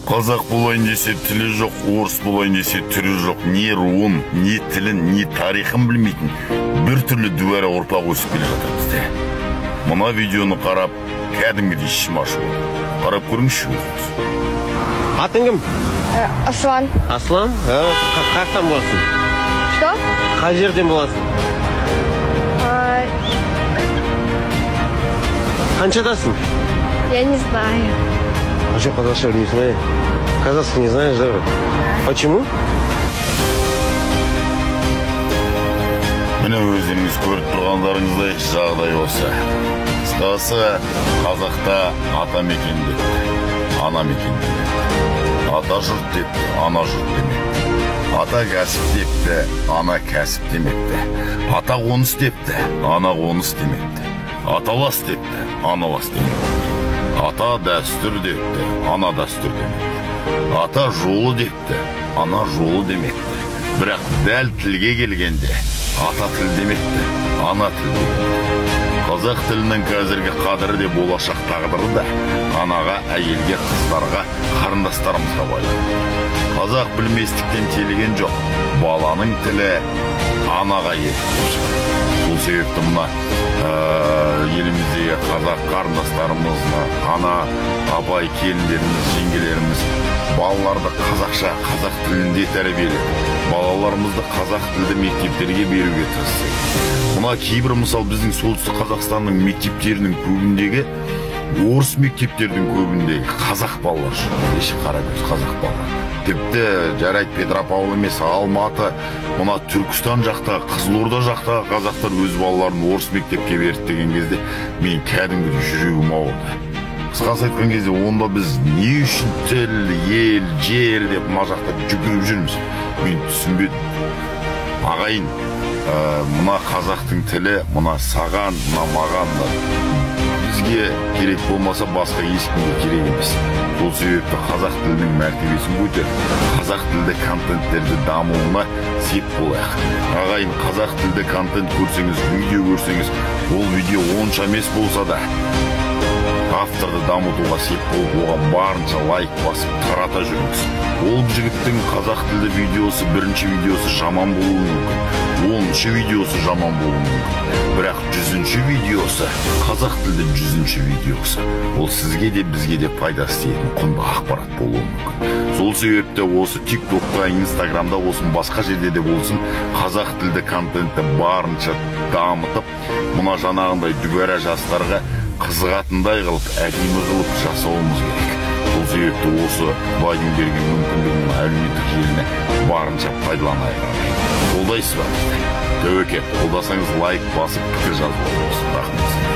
Қазақ болайын десе тілі жоқ, орыс болайын десе түрі жоқ. Не руын, не тілін, не тарихын білмейтін бір түрлі дүбәрі ұрпақ өсіп келе жатыр бізде. Мына видеоны қарап, кәдімгідей ішім ашылды. Қарап көріңізші өзіңіз. Атың кім? Аслан. Аслан? Қақтан боласың? Что? Қай жерден боласың? Қаншадасың? Я не знаю. А что подошел, не знаю? Казахский не знаешь, да? Почему? Міне өздеріңіз көріп тұрғандарыңыздай жағдай осы. Қысқасы қазақта ата мекен депті, ана мекен депті. Ата жұрт депті, ана жұрт демепті. Ата кәсіп депті, ана кәсіп демепті. Ата қоныс депті, ана қоныс демепті. Аталас депті, аналас демепті. Ата дәстүр депті, ана дәстүр демепті. Ата жолы депті, ана жолы демекті. Бірақ дәл тілге келгенде ата тіл демекті, ана тіл демекті. Қазақ тілінің қазіргі қадірі де болашақ тағдыры да анаға, әйелге, қыздарға, қарындастарымызға байланысты. Қазақ білместіктен келген жоқ, баланың тілі анаға етіп. Бұл себепті мына еліміздегі қазақ қарындастарымызға, ана, абай, келіндеріміз, жеңгелеріміз балаларды қазақша, қазақ тілінде тәрбиелеп, балаларымызды қазақ тілді мектептерге беруге тырысты. Мына кейбір мысал біздің солтүстік Қазақстанның мектептерінің көбіндегі, орыс мектептердің көбіндегі қазақ балалар жүр. Қарагөз қазақ балалар. Тіпті жарайды Петропавл емес, Алматы, мына Түркістан жақта, Қызылорда жақта қазақтар өз балаларын орыс мектепке берді деген кезде мен кәдімгідей жүрегім ауырды. Қысқасы айтқан кезде онда біз не үшін тіл, ел, жер деп мына жақта жүгіріп жүрміз? Мен түсінбедім. Ағайын, мына қазақтың тілі, мына саған, мына маған да бізге керек болмаса басқа ешкімге керек емес. Сол себепті қазақ тілінің мәртебесін көтеріп, қазақ тілді контенттерді дамуына сеп болайық. Ағайын, қазақ тілді контент көрсеңіз, видео көрсеңіз, ол видео онша емес болса да авторды дамытуға сеп болып, оған барынша лайк басып тарата жүріңіз. Ол жігіттің қазақ тілді видеосы, бірінші видеосы жаман болуы мүмкін, 10-шы видеосы жаман болуы мүмкін. Бірақ 100-ші видеосы, қазақ тілді 100-ші видеосы, ол сізге де бізге де пайдасы тиетін құнды ақпарат болуы мүмкін. Сол себепті осы TikTok'та, Instagram'да болсын, басқа жерде де болсын, қазақ тілді контентті барынша дамытып, мұна жаңағындай дүбәрә жастарға қызығатындай қылып, әдемі қылып жасауымыз керек. Сол себепті осы байдың берген мүмкіндігін әлеуметтік желіні барынша пайдаланайық. Қолдайсыз ба бізді? Тәуекел, қолдасаңыз лайк басып, пікір жазып отырыңыз. Рахмет.